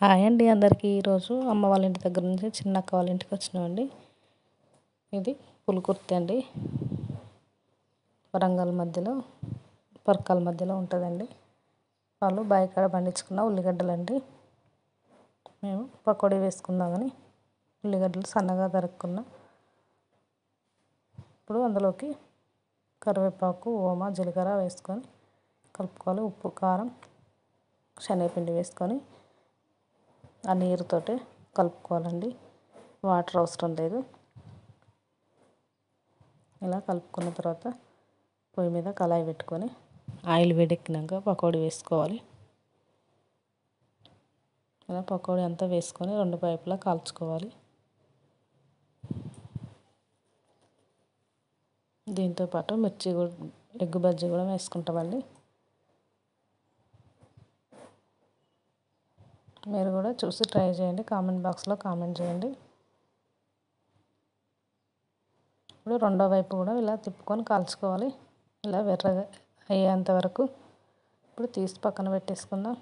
Hi అండి అందరికీ. ఈరోజు అమ్మ వాళ్ళ ఇంటి దగ్గర నుంచి చిన్నక్క వాళ్ళ ఇంటికి వచ్చినామండి. ఇది పులుకుర్తి అండి, వరంగల్ మధ్యలో పర్కాల మధ్యలో ఉంటుందండి. వాళ్ళు బాయికాడ పండించుకున్న ఉల్లిగడ్డలండి. మేము పకోడీ వేసుకుందామని ఉల్లిగడ్డలు సన్నగా తరుక్కున్న. ఇప్పుడు అందులోకి కరివేపాకు, ఓమా, జీలకర్ర వేసుకొని కలుపుకోవాలి. ఉప్పు, కారం, శనగపిండి వేసుకొని ఆ నీరుతోటి కలుపుకోవాలండి. వాటర్ అవసరం లేదు. ఇలా కలుపుకున్న తర్వాత పొయ్యి మీద కళాయి పెట్టుకొని ఆయిల్ వేడెక్కినాక పకోడీ వేసుకోవాలి. ఇలా పకోడీ అంతా వేసుకొని రెండు వైపులా కాల్చుకోవాలి. దీంతోపాటు మిర్చి ఎగ్ బజ్జీ కూడా వేసుకుంటామండి. మీరు కూడా చూసి ట్రై చేయండి. కామెంట్ బాక్స్లో కామెంట్ చేయండి. ఇప్పుడు రెండో వైపు కూడా ఇలా తిప్పుకొని కాల్చుకోవాలి. ఇలా ఎర్రగా అయ్యేంత వరకు. ఇప్పుడు తీసి పక్కన పెట్టేసుకుందాం.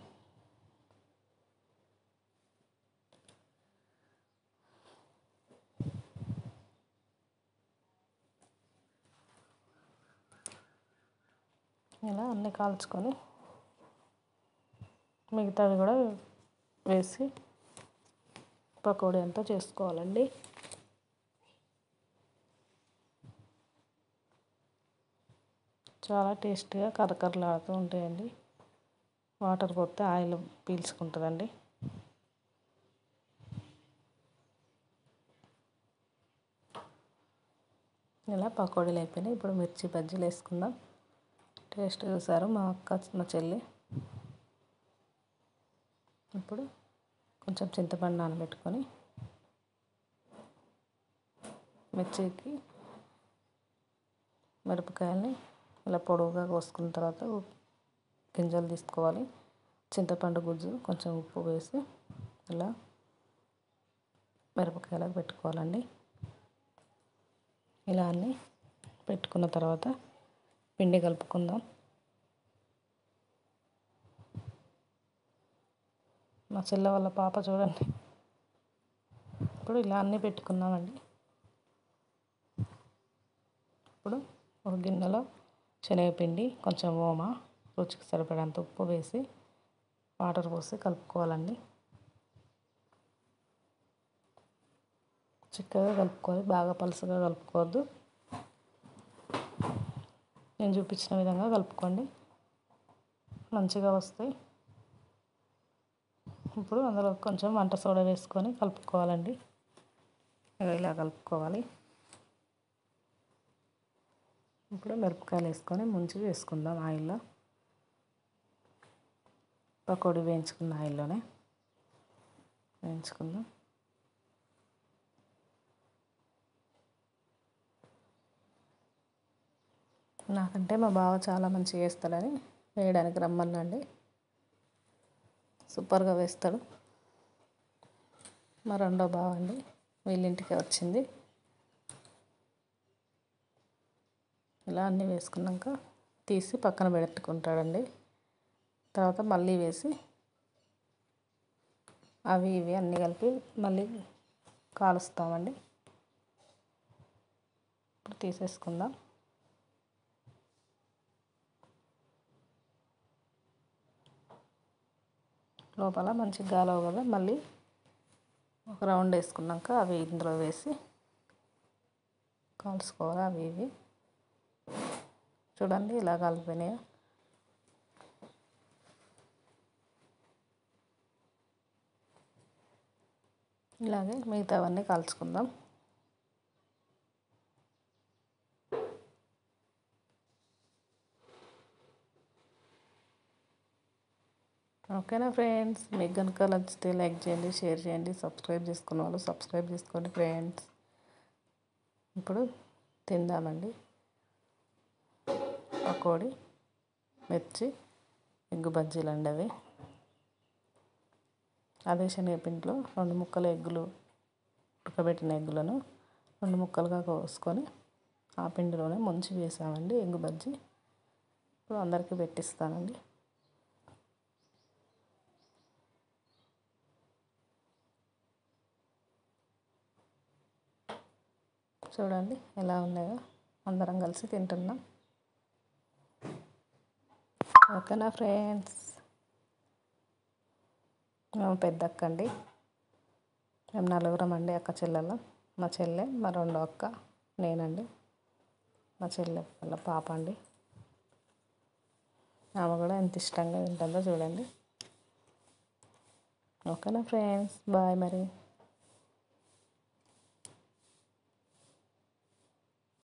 ఇలా అన్నీ కాల్చుకొని మిగతావి కూడా వేసి పకోడీ అంతా చేసుకోవాలండి. చాలా టేస్టీగా కరకరలాడుతూ ఉంటాయండి. వాటర్ పోస్తే ఆయిల్ పీల్చుకుంటుందండి. ఇలా పకోడీలు అయిపోయినాయి. ఇప్పుడు మిర్చి బజ్జీలు వేసుకుందాం. టేస్ట్ చూసారు మా అక్క, మా చెల్లి. ఇప్పుడు కొంచెం చింతపండు నానబెట్టుకొని మిర్చికి మిరపకాయల్ని ఇలా పొడవుగా కోసుకున్న తర్వాత గింజలు తీసుకోవాలి. చింతపండు గుజ్జు కొంచెం ఉప్పు వేసి ఇలా మిరపకాయలకు పెట్టుకోవాలండి. ఇలా అన్నీ పెట్టుకున్న తర్వాత పిండి కలుపుకుందాం. మా చెల్లె వాళ్ళ పాప చూడండి. ఇప్పుడు ఇలా అన్నీ పెట్టుకున్నామండి. ఇప్పుడు ఒక గిన్నెలో శనగపిండి, కొంచెం ఓమా, రుచికి సరిపడేంత ఉప్పు వేసి వాటర్ పోసి కలుపుకోవాలండి. చిక్కగా కలుపుకోవాలి, బాగా పలుచగా కలుపుకోవద్దు. నేను చూపించిన విధంగా కలుపుకోండి, మంచిగా వస్తాయి. ఇప్పుడు అందులో కొంచెం వంట సోడా వేసుకొని కలుపుకోవాలండి. ఇలా కలుపుకోవాలి. ఇప్పుడు మిరపకాయలు వేసుకొని ముంచి వేసుకుందాం ఆయిల్లో. పకోడీ వేయించుకున్న ఆయిల్లోనే వేయించుకుందాం. నాకంటే మా బావ చాలా మంచిగా వేస్తాడని వేయడానికి రమ్మనండి. సూపర్గా వేస్తాడు. మా రెండో బావ అండి, వీళ్ళింటికే వచ్చింది. ఇలా అన్నీ వేసుకున్నాక తీసి పక్కన పెట్టుకుంటాడండి. తర్వాత మళ్ళీ వేసి అవి ఇవి అన్నీ కలిపి మళ్ళీ కాలుస్తామండి. ఇప్పుడు తీసేసుకుందాం. లోపల మంచిగా గాలవు కదా, మళ్ళీ ఒక రౌండ్ వేసుకున్నాక అవి ఇందులో వేసి కాల్చుకోవాలి. అవి ఇవి చూడండి ఇలా కాలిపోయినాయో. ఇలాగే మిగతావన్నీ కాల్చుకుందాం. ఓకేనా ఫ్రెండ్స్, మీకు కనుక నచ్చితే లైక్ చేయండి, షేర్ చేయండి, సబ్స్క్రైబ్ చేసుకున్న వాళ్ళు సబ్స్క్రైబ్ చేసుకోండి ఫ్రెండ్స్. ఇప్పుడు తిందామండి. పకోడీ, మిర్చి, ఎగ్గు బజ్జీలు అండి అవి. అదే శనగపిండిలో 2 ముక్కల ఎగ్గులు, ఉడకబెట్టిన ఎగ్గులను 2 ముక్కలుగా కోసుకొని ఆ పిండిలోనే ముంచి వేసామండి ఎగ్గు బజ్జీ. ఇప్పుడు అందరికీ పెట్టిస్తానండి. చూడండి ఎలా ఉన్నాయో, అందరం కలిసి తింటున్నాం. ఓకేనా ఫ్రెండ్స్, మేము పెద్ద అక్క అండి, మేము నలుగురం అండి అక్క చెల్లెళ్ళం. మా చెల్లె, మా రెండో అక్క, నేనండి, మా చెల్లె వాళ్ళ పాప అండి. ఆమె కూడా ఎంత ఇష్టంగా తింటుందో చూడండి. ఓకేనా ఫ్రెండ్స్, బాయ్ మరి.